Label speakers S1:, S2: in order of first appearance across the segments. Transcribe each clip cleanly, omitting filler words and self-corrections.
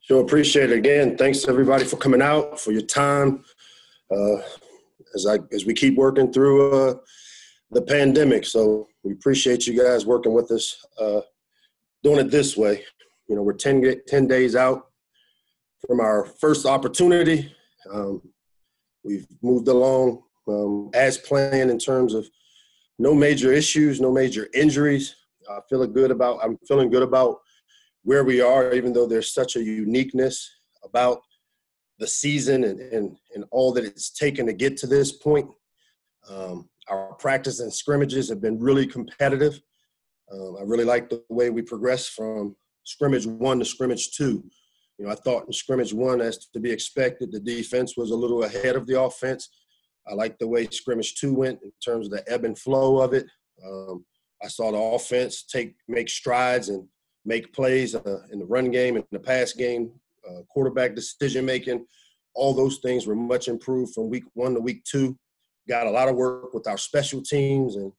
S1: Sure, appreciate it again. Thanks to everybody for coming out, for your time. Uh, as we keep working through the pandemic, so we appreciate you guys working with us, doing it this way. You know, we're 10 days out from our first opportunity. We've moved along as planned in terms of no major issues, no major injuries. I'm feeling good about where we are, even though there's such a uniqueness about the season and all that it's taken to get to this point. Our practice and scrimmages have been really competitive. I really like the way we progressed from scrimmage 1 to scrimmage 2. You know, I thought in scrimmage 1, as to be expected, the defense was a little ahead of the offense. I like the way scrimmage 2 went in terms of the ebb and flow of it. I saw the offense make strides and make plays in the run game and the pass game, quarterback decision-making. All those things were much improved from week 1 to week 2. Got a lot of work with our special teams, and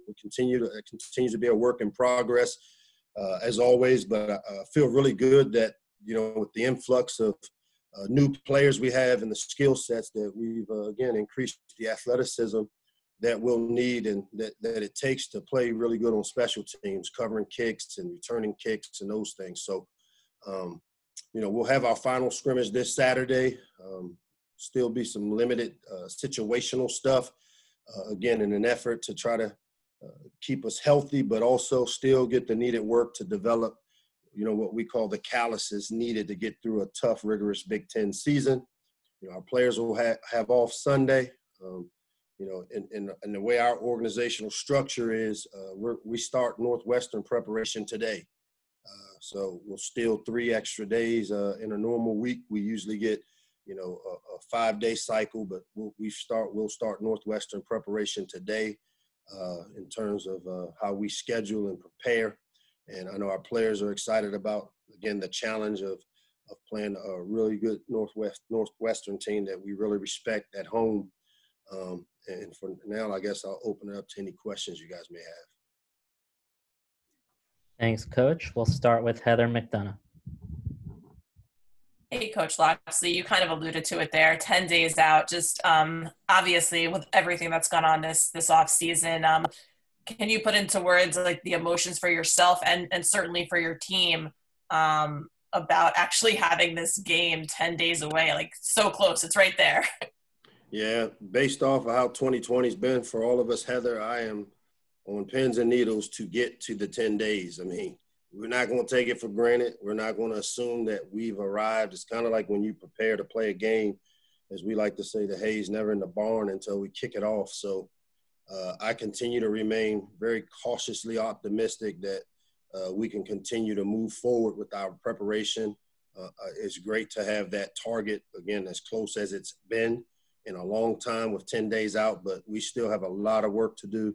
S1: it continues to be a work in progress as always. But I feel really good that, you know, with the influx of new players we have and the skill sets that we've, again, increased the athleticism that we'll need and that it takes to play really good on special teams, covering kicks and returning kicks and those things. So, you know, we'll have our final scrimmage this Saturday. Still be some limited situational stuff, again, in an effort to try to keep us healthy, but also still get the needed work to develop, you know, what we call the calluses needed to get through a tough, rigorous Big Ten season. You know, our players will have off Sunday. You know, and the way our organizational structure is, we start Northwestern preparation today. So we'll steal 3 extra days in a normal week. We usually get, you know, a 5-day cycle, but we'll start Northwestern preparation today in terms of how we schedule and prepare. And I know our players are excited about, again, the challenge of playing a really good Northwestern team that we really respect at home. And for now, I guess I'll open it up to any questions you guys may have.
S2: Thanks, Coach. We'll start with Heather McDonough.
S3: Hey, Coach Locksley, you kind of alluded to it there. 10 days out, just obviously with everything that's gone on this off season. Can you put into words like the emotions for yourself and certainly for your team about actually having this game 10 days away, like so close, it's right there?
S1: Yeah, based off of how 2020's been for all of us, Heather, I am on pins and needles to get to the 10 days. I mean, we're not going to take it for granted. We're not going to assume that we've arrived. It's kind of like when you prepare to play a game, as we like to say, the hay's never in the barn until we kick it off. So I continue to remain very cautiously optimistic that we can continue to move forward with our preparation. It's great to have that target, again, as close as it's been in a long time with 10 days out, but we still have a lot of work to do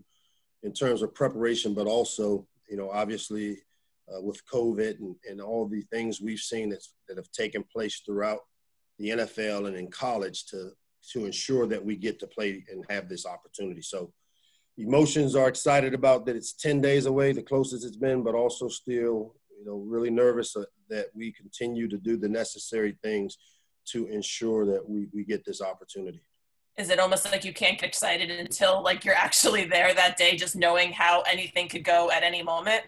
S1: in terms of preparation, but also, you know, obviously with COVID and all the things we've seen that have taken place throughout the NFL and in college to ensure that we get to play and have this opportunity. So emotions are excited about that it's 10 days away, the closest it's been, but also still, you know, really nervous that we continue to do the necessary things to ensure that we get this opportunity.
S3: Is it almost like you can't get excited until like you're actually there that day, just knowing how anything could go at any moment?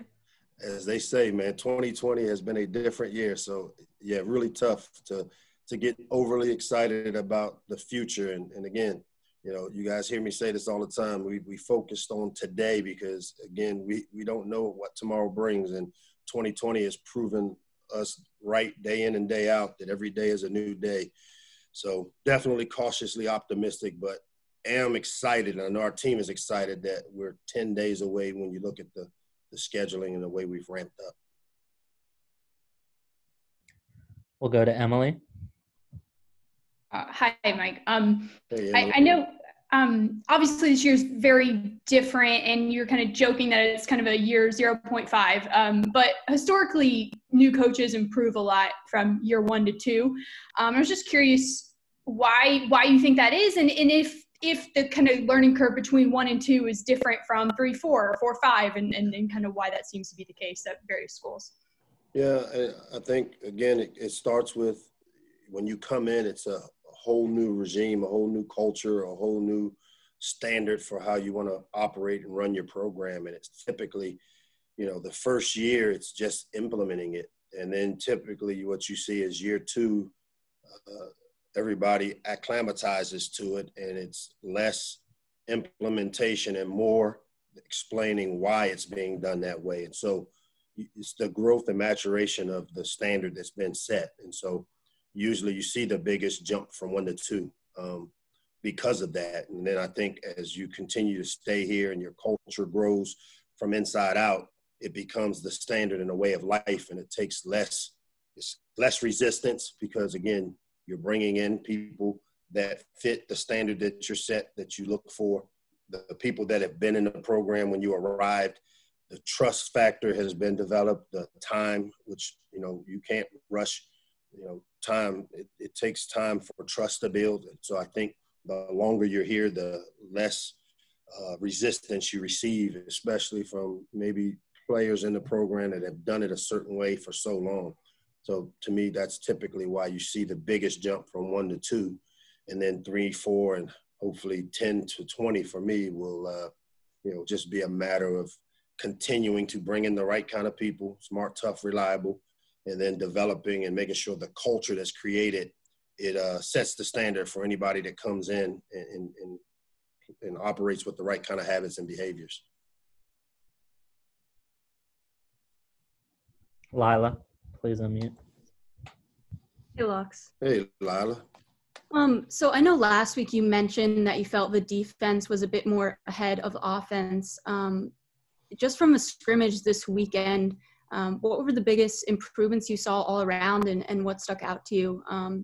S1: As they say, man, 2020 has been a different year. So yeah, really tough to get overly excited about the future. And again, you know, you guys hear me say this all the time. We focused on today because, again, we don't know what tomorrow brings. And 2020 has proven us right day in and day out that every day is a new day. So definitely cautiously optimistic, but am excited. And I know our team is excited that we're 10 days away when you look at the scheduling and the way we've ramped up.
S2: We'll go to Emily.
S4: Hi, Mike.
S1: Hey, Emily.
S4: I know obviously this year's very different and you're kind of joking that it's kind of a year 0.5, but historically new coaches improve a lot from year 1 to 2. I was just curious why you think that is, and if the kind of learning curve between 1 and 2 is different from 3, 4, or 4, 5, and kind of why that seems to be the case at various schools.
S1: Yeah, I think, again, it starts with when you come in, it's a whole new regime, a whole new culture, a whole new standard for how you want to operate and run your program. And it's typically, the first year, it's just implementing it. And then typically what you see is year two, everybody acclimatizes to it, and it's less implementation and more explaining why it's being done that way. And so it's the growth and maturation of the standard that's been set. And so usually you see the biggest jump from 1 to 2 because of that. And then I think as you continue to stay here and your culture grows from inside out, it becomes the standard and a way of life, and it takes less resistance because, again, you're bringing in people that fit the standard that you're set, that you look for, the people that have been in the program when you arrived. The trust factor has been developed, the time, which, you can't rush, time. It takes time for trust to build. And so I think the longer you're here, the less resistance you receive, especially from maybe players in the program that have done it a certain way for so long. So to me, that's typically why you see the biggest jump from 1 to 2, and then 3, 4, and hopefully 10 to 20 for me will, just be a matter of continuing to bring in the right kind of people, smart, tough, reliable, and then developing and making sure the culture that's created, it sets the standard for anybody that comes in and operates with the right kind of habits and behaviors.
S2: Lila, please unmute.
S5: Hey, Lux.
S1: Hey, Lila.
S5: So I know last week you mentioned that you felt the defense was a bit more ahead of offense. Just from a scrimmage this weekend, what were the biggest improvements you saw all around, and what stuck out to you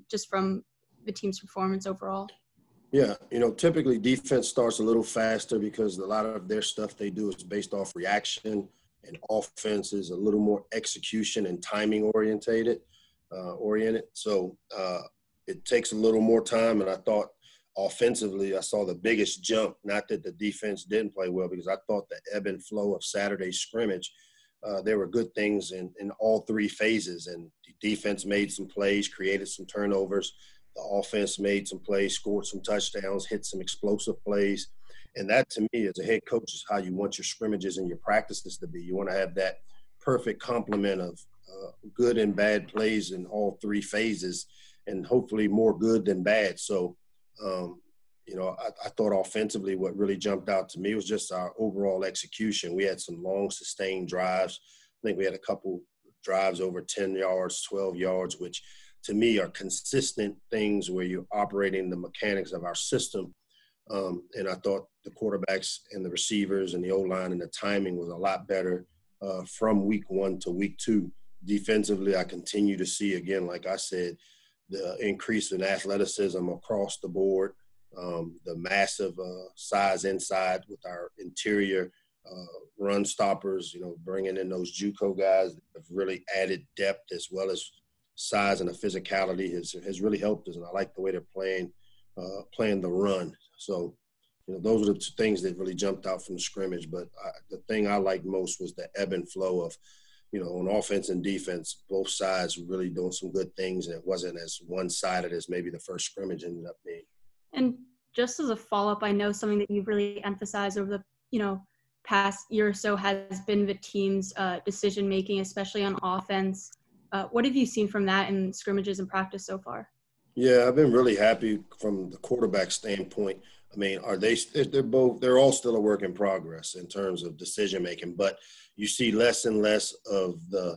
S5: just from the team's performance overall?
S1: Yeah, typically defense starts a little faster because a lot of their stuff they do is based off reaction, and offense is a little more execution and timing oriented. So it takes a little more time, and I thought offensively I saw the biggest jump. Not that the defense didn't play well, because I thought the ebb and flow of Saturday's scrimmage, there were good things in all 3 phases, and the defense made some plays, created some turnovers. The offense made some plays, scored some touchdowns, hit some explosive plays. And that, to me, as a head coach, is how you want your scrimmages and your practices to be. You want to have that perfect complement of good and bad plays in all 3 phases, and hopefully more good than bad. So, I thought offensively what really jumped out to me was just our overall execution. We had some long, sustained drives. I think we had a couple drives over 10 yards, 12 yards, which to me are consistent things where you're operating the mechanics of our system. And I thought the quarterbacks and the receivers and the O-line and the timing was a lot better from week 1 to week 2. Defensively, I continue to see, again, like I said, the increase in athleticism across the board, the massive size inside with our interior run stoppers, bringing in those JUCO guys that have really added depth as well as size, and the physicality has really helped us. And I like the way they're playing the run. So, those are the 2 things that really jumped out from the scrimmage. But the thing I liked most was the ebb and flow of, on offense and defense, both sides really doing some good things, and it wasn't as one-sided as maybe the first scrimmage ended up being.
S5: And just as a follow-up, I know something that you've really emphasized over the past year or so has been the team's decision-making, especially on offense. What have you seen from that in scrimmages and practice so far?
S1: Yeah, I've been really happy from the quarterback standpoint. I mean, they're all still a work in progress in terms of decision making, but you see less and less of the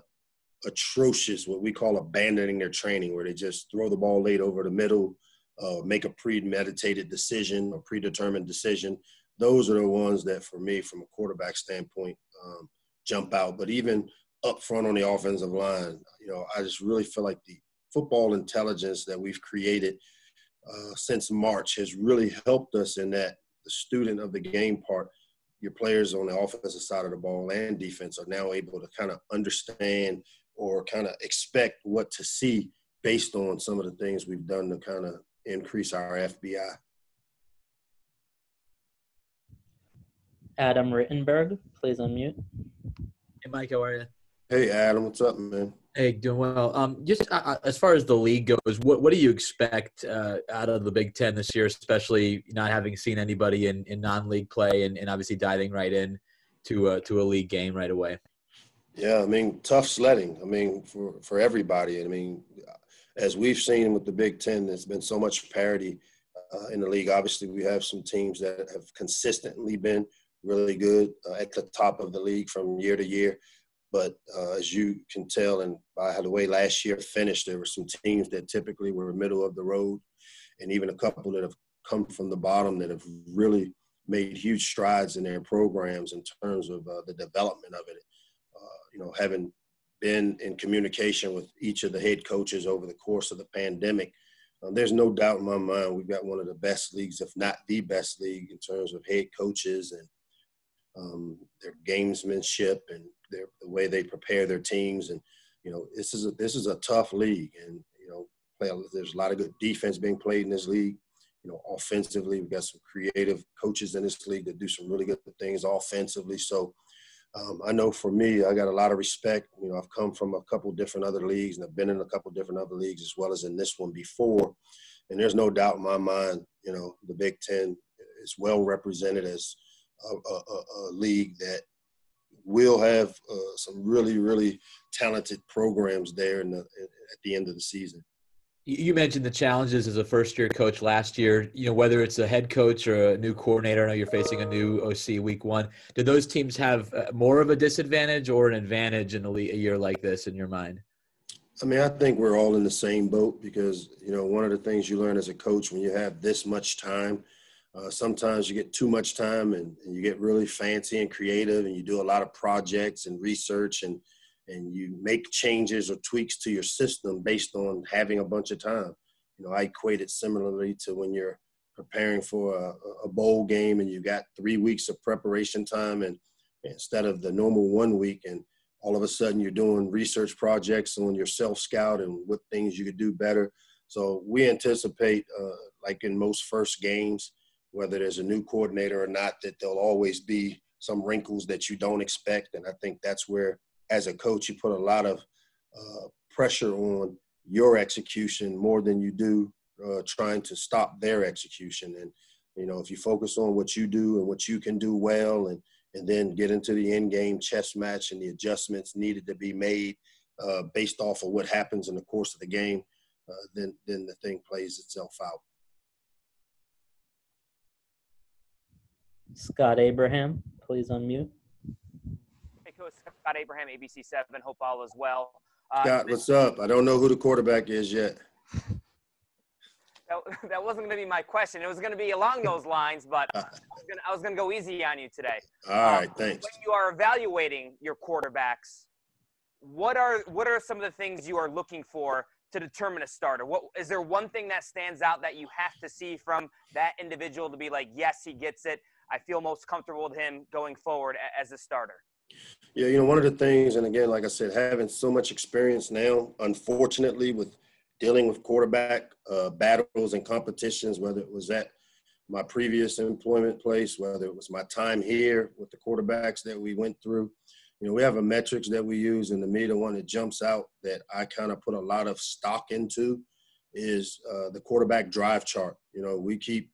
S1: atrocious, what we call abandoning their training, where they just throw the ball late over the middle, make a premeditated decision or predetermined decision. Those are the ones that, for me, from a quarterback standpoint, jump out. But even up front on the offensive line, I just really feel like the football intelligence that we've created since March has really helped us in that the student of the game part, your players on the offensive side of the ball and defense, are now able to kind of understand or kind of expect what to see based on some of the things we've done to kind of increase our FBI.
S2: Adam Rittenberg, please unmute.
S6: Hey, Mike, how are you?
S1: Hey, Adam, what's up, man?
S6: Hey, doing well. Just as far as the league goes, what do you expect out of the Big Ten this year, especially not having seen anybody in non-league play and obviously diving right in to a league game right away?
S1: Yeah, I mean, tough sledding. I mean, for everybody. I mean, as we've seen with the Big Ten, there's been so much parity in the league. Obviously, we have some teams that have consistently been really good at the top of the league from year to year. But as you can tell, and by the way last year finished, there were some teams that typically were middle of the road, and even a couple that have come from the bottom that have really made huge strides in their programs in terms of the development of it. Having been in communication with each of the head coaches over the course of the pandemic, there's no doubt in my mind we've got one of the best leagues, if not the best league, in terms of head coaches and their gamesmanship and the way they prepare their teams. And this is a tough league, and there's a lot of good defense being played in this league. Offensively, we've got some creative coaches in this league that do some really good things offensively. So I know for me, I got a lot of respect. I've come from a couple different other leagues, and I've been in a couple different other leagues as well as in this one before. And there's no doubt in my mind, the Big Ten is well represented as a league that will have some really, really talented programs there at the end of the season.
S6: You mentioned the challenges as a first-year coach last year, whether it's a head coach or a new coordinator. I know you're facing a new OC week one. Do those teams have more of a disadvantage or an advantage in a year like this in your mind?
S1: I mean, I think we're all in the same boat because, one of the things you learn as a coach when you have this much time, sometimes you get too much time and you get really fancy and creative and you do a lot of projects and research and you make changes or tweaks to your system based on having a bunch of time. I equate it similarly to when you're preparing for a bowl game and you got 3 weeks of preparation time and instead of the normal 1 week, and all of a sudden you're doing research projects on your self-scout and what things you could do better. So we anticipate, like in most first games, whether there's a new coordinator or not, that there'll always be some wrinkles that you don't expect. And I think that's where, as a coach, you put a lot of pressure on your execution more than you do trying to stop their execution. And, if you focus on what you do and what you can do well and then get into the in-game chess match and the adjustments needed to be made based off of what happens in the course of the game, then the thing plays itself out.
S2: Scott Abraham, please unmute.
S7: Hey, Coach Scott Abraham, ABC7. Hope all is well.
S1: Scott, what's up? I don't know who the quarterback is yet.
S7: That wasn't going to be my question. It was going to be along those lines, but I was going to go easy on you today.
S1: All right, thanks.
S7: When you are evaluating your quarterbacks, what are some of the things you are looking for to determine a starter? Is there one thing that stands out that you have to see from that individual to be like, yes, he gets it, I feel most comfortable with him going forward as a starter?
S1: Yeah, one of the things, and again, like I said, having so much experience now, unfortunately, with dealing with quarterback battles and competitions, whether it was at my previous employment place, whether it was my time here with the quarterbacks that we went through, we have a metrics that we use, and to me, the one that jumps out that I kind of put a lot of stock into is the quarterback drive chart. We keep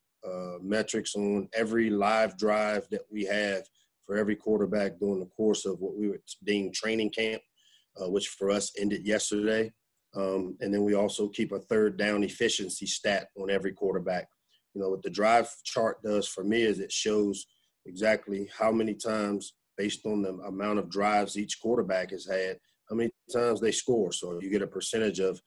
S1: metrics on every live drive that we have for every quarterback during the course of what we were deemed training camp, which for us ended yesterday. And then we also keep a third down efficiency stat on every quarterback. What the drive chart does for me is it shows exactly how many times, based on the amount of drives each quarterback has had, how many times they score. So you get a percentage of,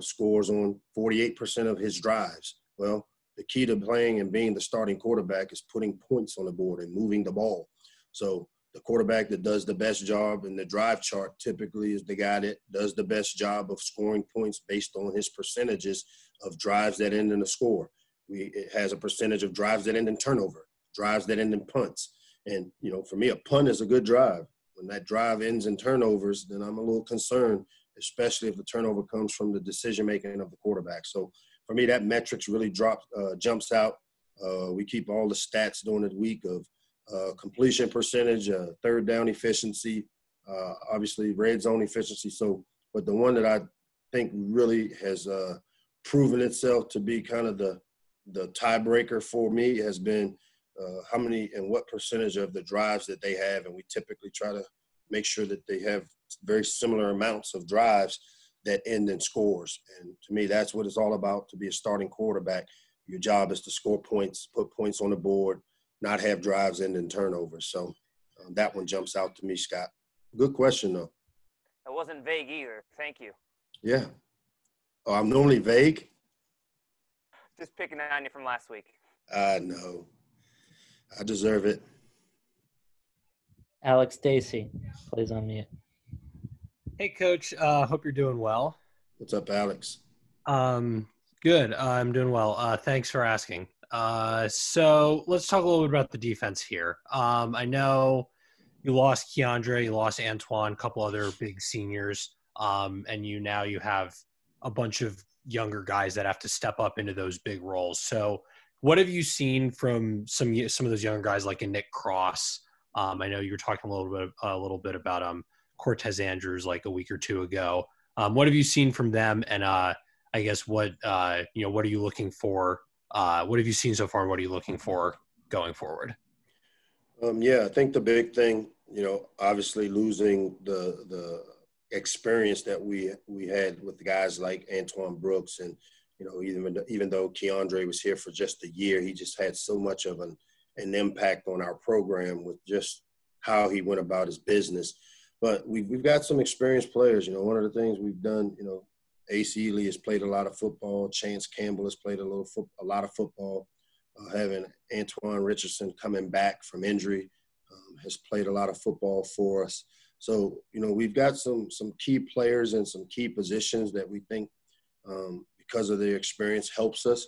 S1: scores on 48% of his drives. Well, the key to playing and being the starting quarterback is putting points on the board and moving the ball. So the quarterback that does the best job in the drive chart typically is the guy that does the best job of scoring points based on his percentages of drives that end in a score. It has a percentage of drives that end in turnover, drives that end in punts. And, for me, a punt is a good drive. When that drive ends in turnovers, then I'm a little concerned, especially if the turnover comes from the decision-making of the quarterback. So for me, that metrics really jumps out. We keep all the stats during the week of completion percentage, third down efficiency, obviously red zone efficiency. So, but the one that I think really has proven itself to be kind of the tiebreaker for me has been how many and what percentage of the drives that they have. And we typically try to make sure that they have very similar amounts of drives that end in scores. And to me, that's what it's all about. To be a starting quarterback, your job is to score points, put points on the board, not have drives end in turnovers. So that one jumps out to me, Scott. Good question, though.
S7: It wasn't vague either. Thank you.
S1: Yeah. Oh, I'm normally vague?
S7: Just picking on you from last week.
S1: No. I deserve it.
S2: Alex Stacy, please on mute.
S8: Hey, Coach. Hope you're doing well.
S1: What's up, Alex?
S8: Good. I'm doing well. Thanks for asking. So let's talk a little bit about the defense here. I know you lost Keandre, you lost Antoine, a couple other big seniors, and you have a bunch of younger guys that have to step up into those big roles. So what have you seen from some of those younger guys like a Nick Cross? I know you were talking a little bit about Cortez Andrews like a week or two ago. What have you seen from them? And I guess what are you looking for? What have you seen so far? And what are you looking for going forward?
S1: I think the big thing, obviously losing the experience that we had with the guys like Antoine Brooks, and even though Keandre was here for just a year, he just had so much of an impact on our program with just how he went about his business. But we've got some experienced players. One of the things we've done, Ace Ely has played a lot of football. Chance Campbell has played a lot of football. Having Antoine Richardson coming back from injury has played a lot of football for us. So, we've got some key players in some key positions that we think because of their experience helps us.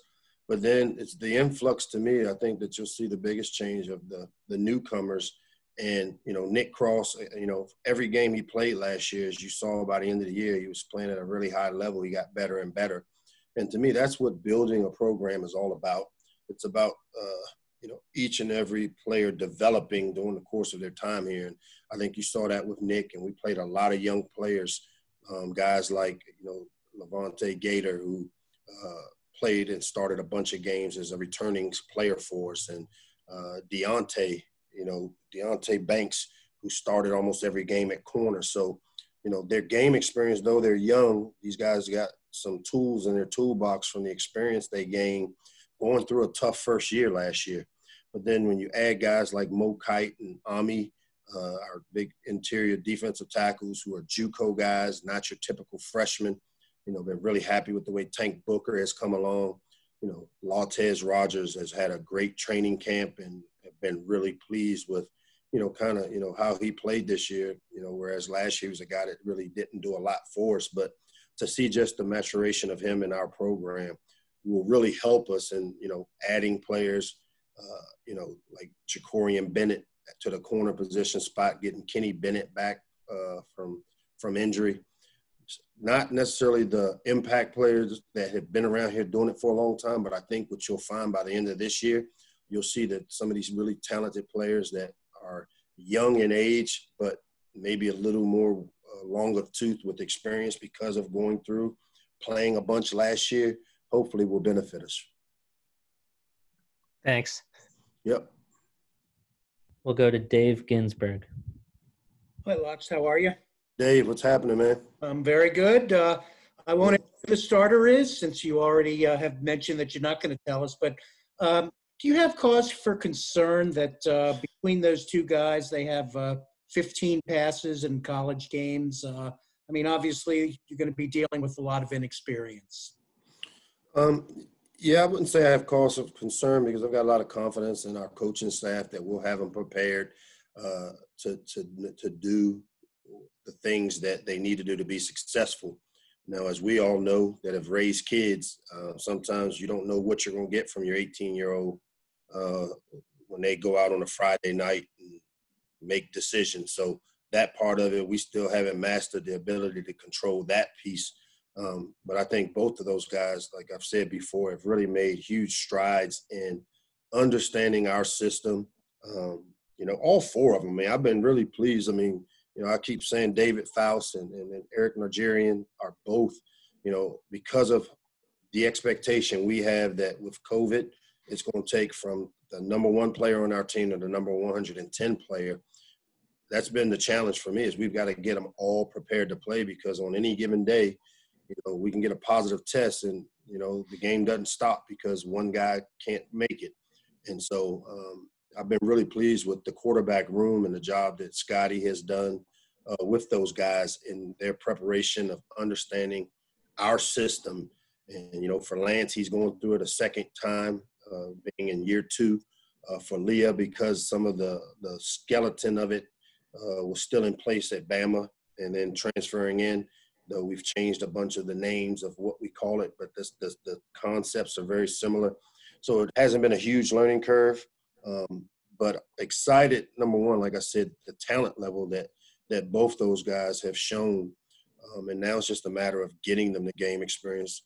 S1: But then it's the influx to me. I think that you'll see the biggest change of the newcomers. And, Nick Cross, every game he played last year, as you saw by the end of the year, he was playing at a really high level. He got better and better. And to me, that's what building a program is all about. It's about, each and every player developing during the course of their time here. And I think you saw that with Nick, and we played a lot of young players, guys like, Levante Gator, who played and started a bunch of games as a returning player for us, and Deontay Banks, who started almost every game at corner. So, their game experience, though they're young, these guys got some tools in their toolbox from the experience they gained going through a tough first year last year. But then when you add guys like Mo Kite and Ami, our big interior defensive tackles who are JUCO guys, not your typical freshmen, been really happy with the way Tank Booker has come along. Lautez Rogers has had a great training camp and have been really pleased with, how he played this year, whereas last year he was a guy that really didn't do a lot for us. But to see just the maturation of him in our program will really help us in, adding players, like Jacorian Bennett to the corner position spot, getting Kenny Bennett back from injury. Not necessarily the impact players that have been around here doing it for a long time, but I think what you'll find by the end of this year, you'll see that some of these really talented players that are young in age, but maybe a little more longer tooth with experience because of going through playing a bunch last year, hopefully will benefit us.
S8: Thanks.
S1: Yep.
S2: We'll go to Dave Ginsburg.
S9: Hi, Lox. How are you?
S1: Dave, what's happening, man?
S9: I'm very good. I want to know who the starter is, since you already have mentioned that you're not going to tell us. But do you have cause for concern that between those two guys, they have 15 passes in college games? Obviously, you're going to be dealing with a lot of inexperience.
S1: Yeah, I wouldn't say I have cause of concern because I've got a lot of confidence in our coaching staff that we'll have them prepared to do the things that they need to do to be successful. Now, as we all know that have raised kids, sometimes you don't know what you're going to get from your 18-year-old when they go out on a Friday night and make decisions. So that part of it, we still haven't mastered the ability to control that piece. But I think both of those guys, like I've said before, have really made huge strides in understanding our system. All four of them, I've been really pleased. I keep saying David Faust and Eric Nigerian are both, because of the expectation we have that with COVID, it's going to take from the number 1 player on our team to the number 110 player. That's been the challenge for me, is we've got to get them all prepared to play, because on any given day, we can get a positive test and, the game doesn't stop because one guy can't make it. And so I've been really pleased with the quarterback room and the job that Scotty has done with those guys in their preparation of understanding our system. And, for Lance, he's going through it a second time, being in year 2. For Leah, because some of the skeleton of it was still in place at Bama, and then transferring in, though we've changed a bunch of the names of what we call it, but the concepts are very similar. So it hasn't been a huge learning curve, but excited, number one, like I said, the talent level that both those guys have shown. And now it's just a matter of getting them the game experience.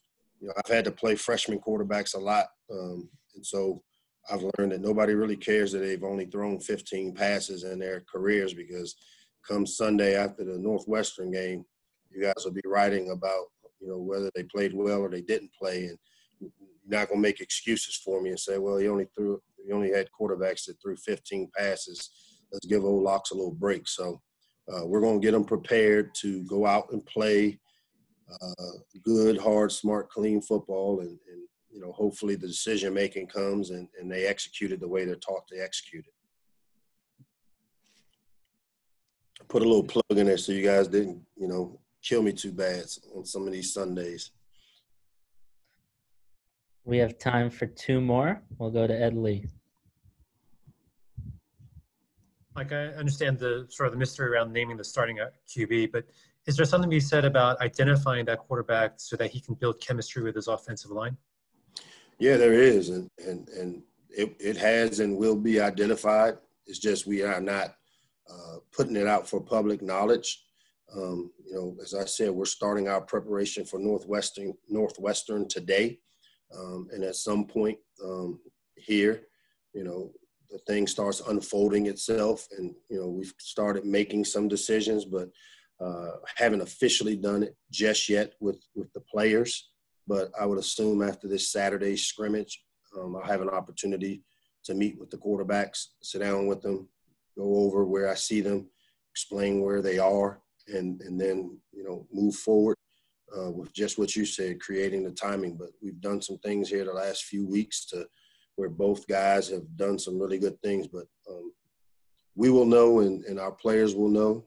S1: I've had to play freshman quarterbacks a lot. And so I've learned that nobody really cares that they've only thrown 15 passes in their careers, because come Sunday after the Northwestern game, you guys will be writing about, whether they played well or they didn't play. And you're not going to make excuses for me and say, well, he only had quarterbacks that threw 15 passes. Let's give old Locks a little break. So we're going to get them prepared to go out and play good, hard, smart, clean football. And hopefully the decision-making comes and they execute it the way they're taught to execute it. Put a little plug in there so you guys didn't, kill me too bad on some of these Sundays.
S2: We have time for 2 more. We'll go to Ed Lee.
S10: Like, I understand the sort of the mystery around naming the starting QB, but is there something to be said about identifying that quarterback so that he can build chemistry with his offensive line?
S1: Yeah, there is, and it has and will be identified. It's just we are not putting it out for public knowledge. As I said, we're starting our preparation for Northwestern today, and at some point here, the thing starts unfolding itself, and we've started making some decisions, but haven't officially done it just yet with the players. But I would assume after this Saturday scrimmage, I'll have an opportunity to meet with the quarterbacks, sit down with them, go over where I see them, explain where they are, and then, move forward with just what you said, creating the timing. But we've done some things here the last few weeks where both guys have done some really good things. But we will know, and our players will know,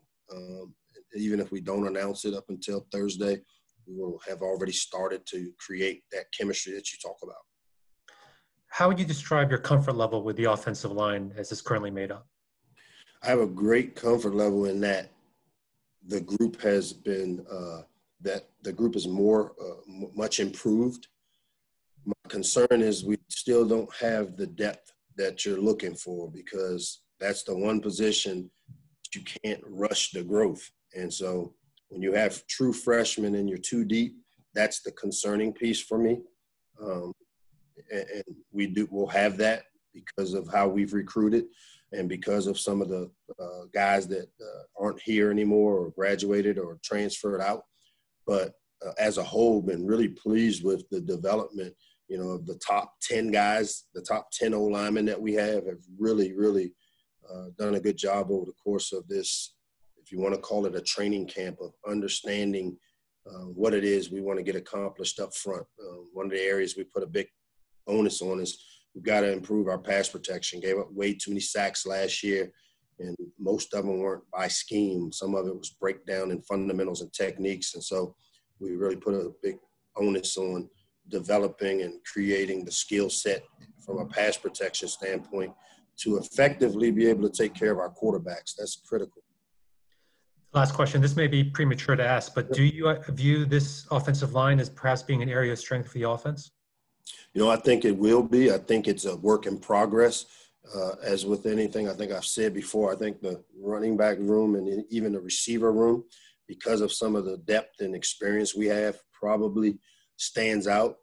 S1: even if we don't announce it up until Thursday. We will have already started to create that chemistry that you talk about.
S10: How would you describe your comfort level with the offensive line as it's currently made up?
S1: I have a great comfort level in that the group has been much improved. My concern is we still don't have the depth that you're looking for, because that's the one position that you can't rush the growth. And so when you have true freshmen and you're too deep, that's the concerning piece for me. And we'll have that because of how we've recruited and because of some of the guys that aren't here anymore or graduated or transferred out. But as a whole, been really pleased with the development, of the top 10 guys, the top 10 O-linemen that we have really, really done a good job over the course of this, if you want to call it a training camp, of understanding what it is we want to get accomplished up front. One of the areas we put a big onus on is we've got to improve our pass protection. Gave up way too many sacks last year, and most of them weren't by scheme. Some of it was breakdown in fundamentals and techniques. And so we really put a big onus on developing and creating the skill set from a pass protection standpoint to effectively be able to take care of our quarterbacks. That's critical.
S10: Last question. This may be premature to ask, but do you view this offensive line as perhaps being an area of strength for the offense?
S1: I think it will be. I think it's a work in progress. As with anything, I think I've said before, I think the running back room and even the receiver room, because of some of the depth and experience we have, probably stands out.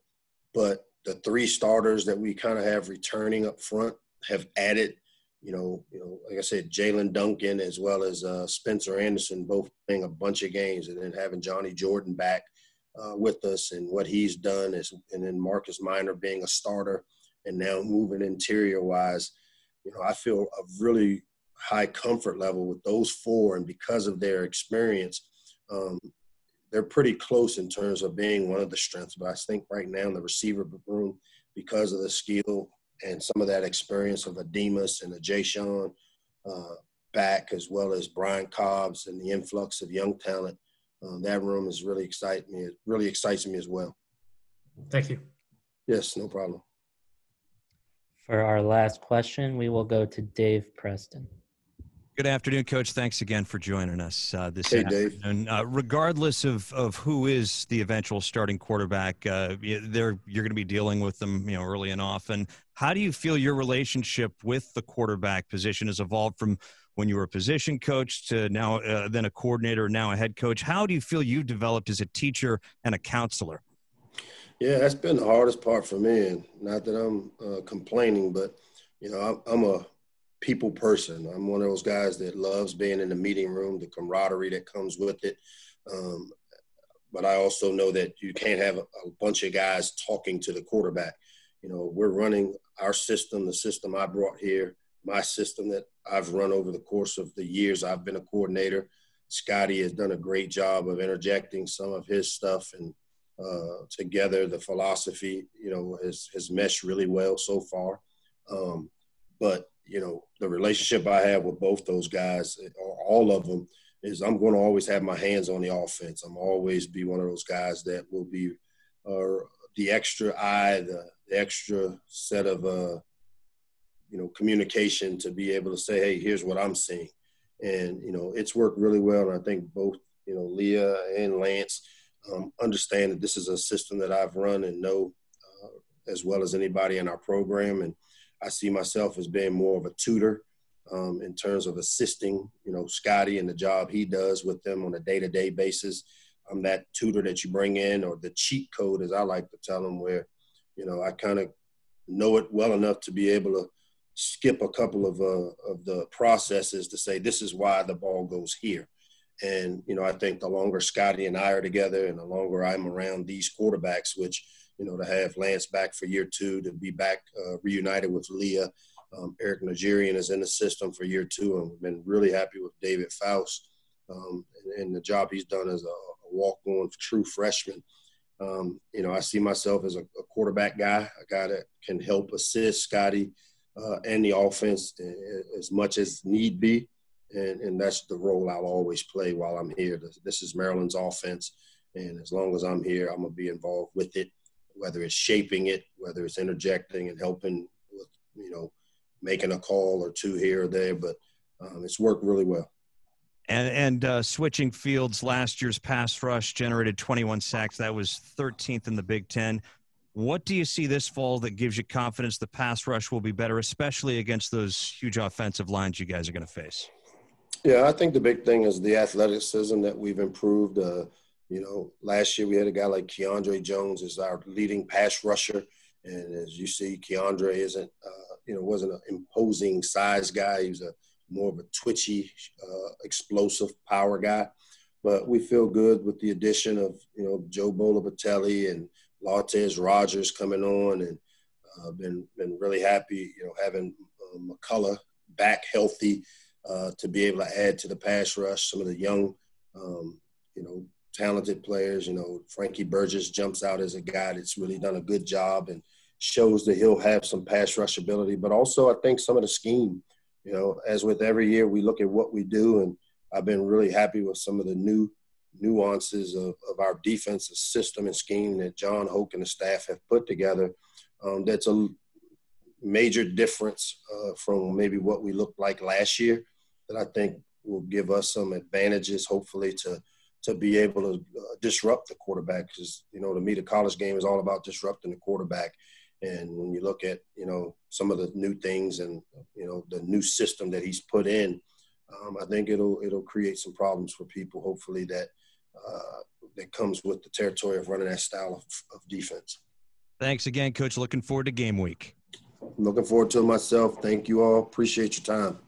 S1: But the 3 starters that we kind of have returning up front have added Like I said, Jalen Duncan as well as Spencer Anderson both playing a bunch of games, and then having Johnny Jordan back with us and what he's done and then Marcus Minor being a starter and now moving interior wise, I feel a really high comfort level with those four, and because of their experience, they're pretty close in terms of being one of the strengths. But I think right now in the receiver room, because of the skill and some of that experience of a Demas and a Jay Sean back, as well as Brian Cobbs and the influx of young talent, that room is really exciting me. It really excites me as well.
S10: Thank you.
S1: Yes, no problem.
S2: For our last question, we will go to Dave Preston.
S11: Good afternoon, Coach. Thanks again for joining us this
S1: Hey,
S11: afternoon.
S1: Dave.
S11: Regardless of who is the eventual starting quarterback, you're going to be dealing with them, early and often. How do you feel your relationship with the quarterback position has evolved from when you were a position coach to now, then a coordinator, now a head coach? How do you feel you developed as a teacher and a counselor?
S1: Yeah, that's been the hardest part for me, and not that I'm complaining, but I'm a people person. I'm one of those guys that loves being in the meeting room, the camaraderie that comes with it. But I also know that you can't have a bunch of guys talking to the quarterback. We're running our system, the system I brought here, my system that I've run over the course of the years I've been a coordinator. Scotty has done a great job of interjecting some of his stuff, and together the philosophy, has meshed really well so far. But the relationship I have with both those guys, or all of them, is I'm going to always have my hands on the offense. I'm always be one of those guys that will be the extra eye, the extra set of, communication to be able to say, hey, here's what I'm seeing. And, it's worked really well. And I think both, Leah and Lance understand that this is a system that I've run and know as well as anybody in our program. And I see myself as being more of a tutor in terms of assisting, Scotty and the job he does with them on a day-to-day basis. I'm that tutor that you bring in, or the cheat code, as I like to tell them, where, I kind of know it well enough to be able to skip a couple of the processes to say, this is why the ball goes here. And, I think the longer Scotty and I are together and the longer I'm around these quarterbacks, which, to have Lance back for year 2, to be back reunited with Leah. Eric Nigerian is in the system for year 2, and we've been really happy with David Faust and the job he's done as a walk-on true freshman. I see myself as a quarterback guy, a guy that can help assist Scotty and the offense as much as need be. And that's the role I'll always play while I'm here. This is Maryland's offense, and as long as I'm here, I'm going to be involved with it, whether it's shaping it, whether it's interjecting and helping with, making a call or two here or there. But it's worked really well.
S11: And switching fields, last year's pass rush generated 21 sacks. That was 13th in the Big Ten. What do you see this fall that gives you confidence the pass rush will be better, especially against those huge offensive lines you guys are going to face?
S1: Yeah, I think the big thing is the athleticism that we've improved. Last year we had a guy like Keandre Jones as our leading pass rusher. And as you see, Keandre wasn't an imposing size guy. He was more of a twitchy, explosive power guy. But we feel good with the addition of, Joe Bolabatelli and Lautez Rogers coming on, and been really happy, having McCullough back healthy to be able to add to the pass rush. Some of the young, talented players, Frankie Burgess jumps out as a guy that's really done a good job and shows that he'll have some pass rush ability. But also I think some of the scheme, as with every year we look at what we do, and I've been really happy with some of the new nuances of our defensive system and scheme that John Hoke and the staff have put together. That's a major difference from maybe what we looked like last year, that I think will give us some advantages, hopefully, to be able to disrupt the quarterback. Because, to me, the college game is all about disrupting the quarterback. And when you look at, some of the new things and, the new system that he's put in, I think it'll create some problems for people, hopefully, that comes with the territory of running that style of defense.
S11: Thanks again, Coach. Looking forward to game week.
S1: looking forward to it myself. Thank you all. Appreciate your time.